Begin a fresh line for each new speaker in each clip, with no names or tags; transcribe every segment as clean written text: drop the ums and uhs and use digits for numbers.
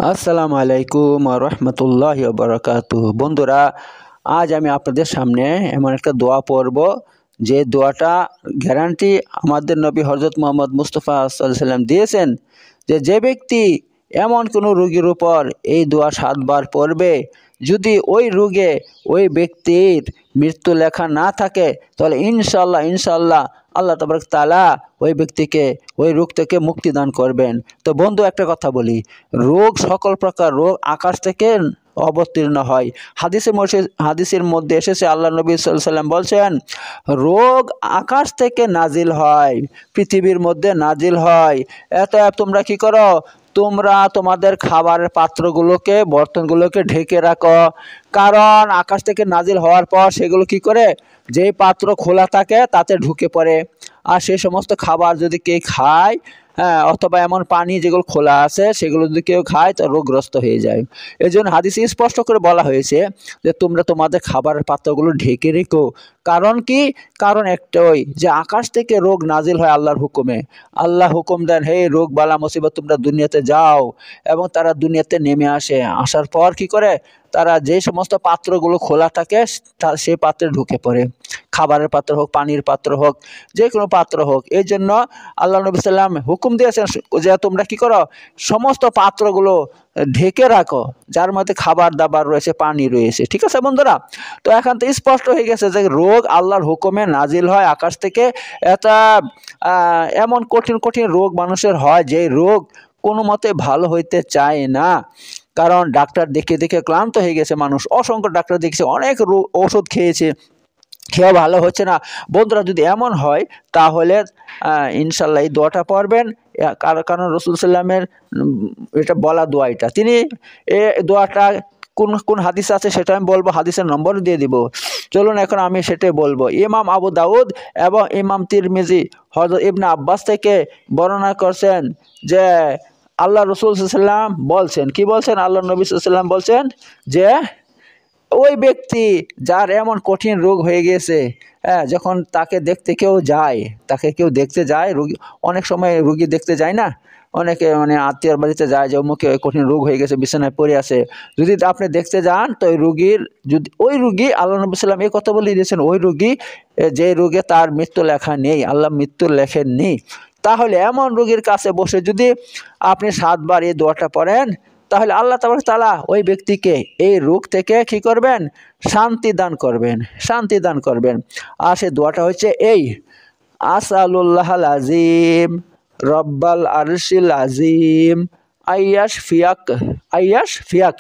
আসসালামু আলাইকুম ওয়া রাহমাতুল্লাহি ওয়া বারাকাতুহু। বন্ধুরা, আজ আমি আপনাদের সামনে এমন একটা দোয়া পড়ব যে দোয়াটা গ্যারান্টি আমাদের নবী হযরত মুহাম্মদ মুস্তাফা সাল্লাল্লাহু আলাইহি ওয়াসাল্লাম দিয়েছেন যে ব্যক্তি এমন কোনো রোগীর উপর এই দোয়া 7 বার পড়বে, যদি ওই রোগে ওই ব্যক্তির মৃত্যু লেখা না থাকে তাহলে ইনশাআল্লাহ আল্লাহ তাবারক তাআলা ওই ব্যক্তিকে ওই রোগ থেকে মুক্তি দান করবেন। তো বন্ধু, একটা কথা বলি, রোগ সকল প্রকার রোগ আকাশ থেকে অবতীর্ণ হয়। হাদিসের মধ্যে এসেছে, আল্লাহ নবী সাল্লাল্লাহু আলাইহি ওয়াসাল্লাম বলছেন, রোগ আকাশ থেকে নাজিল হয়, পৃথিবীর মধ্যে নাজিল হয়। তোমরা কি করো? তোমরা তোমাদের খাবারের পাত্রগুলোকে, বর্তনগুলোকে ঢেকে রাখো, কারণ আকাশ থেকে নাজিল হওয়ার পর সেগুলো কি করে, যেই পাত্র খোলা থাকে তাতে ঢুকে পড়ে। আর সেই সমস্ত খাবার যদি কেউ খায়, অথবা এমন পানি যেগুলো খোলা আছে সেগুলো যদি কেউ খায় তো রোগগ্রস্ত হয়ে যায়। এই জন্য হাদিসে স্পষ্ট করে বলা হয়েছে যে তোমরা তোমাদের খাবারের পাত্রগুলো ঢেকে রেখো। কারণ কি? কারণ একটাই, যে আকাশ থেকে রোগ নাজিল হয় আল্লাহর হুকুমে। আল্লাহ হুকুম দেন, হে রোগ বালা মুসিবত তোমরা দুনিয়াতে যাও, এবং তারা দুনিয়াতে নেমে আসে। আসার পর কি করে, তারা যে সমস্ত পাত্রগুলো খোলা থাকে সেই পাত্রে ঢুকে পড়ে, খাবারের পাত্র হোক, পানির পাত্র হোক, যে কোনো পাত্র হোক। এই জন্য আল্লাহ নবী সাল্লাম হুকুম দিয়েছেন যে তোমরা কি করো, সমস্ত পাত্রগুলো ঢেকে রাখো, যার মধ্যে খাবার দাবার রয়েছে, পানি রয়েছে। ঠিক আছে বন্ধুরা? তো এখন তো স্পষ্ট হয়ে গেছে যে রোগ আল্লাহর হুকুমে নাজিল হয় আকাশ থেকে। এটা এমন কঠিন কঠিন রোগ মানুষের হয়, যে রোগ কোনো মতে ভালো হইতে চায় না। কারণ ডাক্তার দেখে দেখে ক্লান্ত হয়ে গেছে মানুষ, অসংখ্য ডাক্তার দেখেছে, অনেক ওষুধ খেয়েছে, খেয়েও ভালো হচ্ছে না। বন্ধুরা, যদি এমন হয় তাহলে ইনশাল্লাহ এই দোয়াটা পড়বেন। কারণ রাসূল সাল্লামের এটা বলা দোয়া, এটা তিনি এ দোয়াটা কোন কোন হাদিস আছে সেটা আমি বলবো, হাদিসের নম্বর দিয়ে দিব। চলুন এখন আমি সেটাই বলবো। ইমাম আবু দাউদ এবং ইমাম তিরমিজি হযরত ইবনে আব্বাস থেকে বর্ণনা করছেন যে আল্লাহ রাসূল সাল্লাল্লাহু আলাইহি ওয়াসাল্লাম বলছেন, কি বলছেন? আল্লাহ নবী সাল্লাল্লাহু আলাইহি ওয়াসাল্লাম বলছেন যে ওই ব্যক্তি যার এমন কঠিন রোগ হয়ে গেছে, যখন তাকে দেখতে কেউ যায়, কেউ দেখতে যায়, রোগী অনেক সময় রোগী দেখতে যায় না, অনেকে মানে আত্মীয়র বাড়িতে যায় যে অমুকে কঠিন রোগ হয়ে গেছে, বিছানায় পড়ে আছে। যদি আপনি দেখতে যান তো ওই রোগী আল্লাহ নবী সাল্লাম এই কথা বলে দিয়েছেন, ওই রোগী যে রোগে তার মৃত্যু লেখা নেই, আল্লাহ মৃত্যু লেখেননি, তাহলে এমন রোগীর কাছে বসে যদি আপনি 7 বার এই দোয়াটা পড়েন, তাহলে আল্লাহ তাআলা ওই ব্যক্তিকে এই রোগ থেকে কি করবেন? শান্তি দান করবেন। আর সেই দোয়াটা হচ্ছে এই, আসআলুল্লাহাল আজিম রব্বাল আরশিল আজিম আইয়াশ ফিয়াক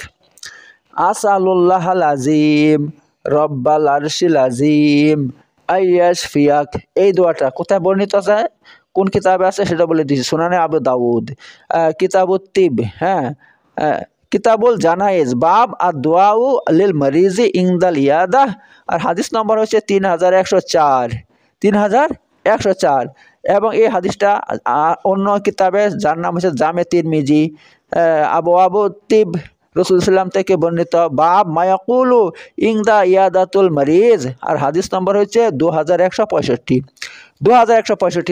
আসআলুল্লাহাল আজিম রব্বাল আরশিল আজিম আইয়াশ ফিয়াক। এই দোয়াটা কোথায় বর্ণিত আছে, কোন কিতাবে আছে সেটা বলে দিয়েছি, সুনানে আবু দাউদ, কিতাবুত তিব, কিতাবুল জানাইজ, বাব আর দোয়াউ লিল মরিজি ইনদাল ইয়াদাহ। আর হাদিস নম্বর হচ্ছে 3104। এবং এই হাদিসটা অন্য কিতাবে, যার নাম হচ্ছে জামে তিরমিজি, আবু তিব, রাসূল সাল্লাম থেকে বর্ণিত, বাব মায়াকুলু ইনদা ইয়াদাতুল মরিজ। আর হাদিস নম্বর হচ্ছে 2165।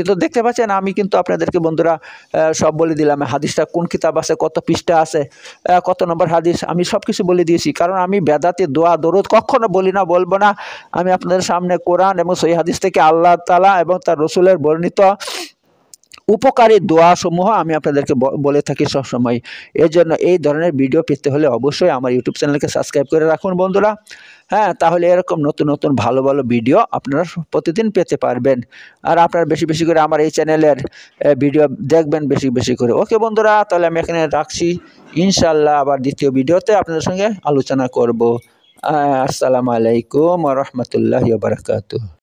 তো দেখতে পাচ্ছেন, আমি কিন্তু আপনাদেরকে বন্ধুরা সব বলে দিলাম, হাদিসটা কোন কিতাব আছে, কত পৃষ্ঠা আছে, কত নম্বর হাদিস, আমি সব কিছু বলে দিয়েছি। কারণ আমি বেদাতে দোয়া দরুদ কখনো বলি না, বলবো না। আমি আপনাদের সামনে কোরআন এবং সহিহ হাদিস থেকে আল্লাহ তাআলা এবং তার রাসূলের বর্ণিত উপকারী দোয়া সমূহ আমি আপনাদেরকে বলে থাকি সবসময়। এর জন্য এই ধরনের ভিডিও পেতে হলে অবশ্যই আমার ইউটিউব চ্যানেলকে সাবস্ক্রাইব করে রাখুন বন্ধুরা। তাহলে এরকম নতুন নতুন ভালো ভালো ভিডিও আপনারা প্রতিদিন পেতে পারবেন। আর আপনারা বেশি বেশি করে আমার এই চ্যানেলের ভিডিও দেখবেন, বেশি বেশি করে। ওকে বন্ধুরা, তাহলে আমি এখানে রাখছি। ইনশাল্লাহ আবার দ্বিতীয় ভিডিওতে আপনাদের সঙ্গে আলোচনা করব। আসসালামু আলাইকুম ওয়া রাহমাতুল্লাহি ওয়া বারাকাতুহু।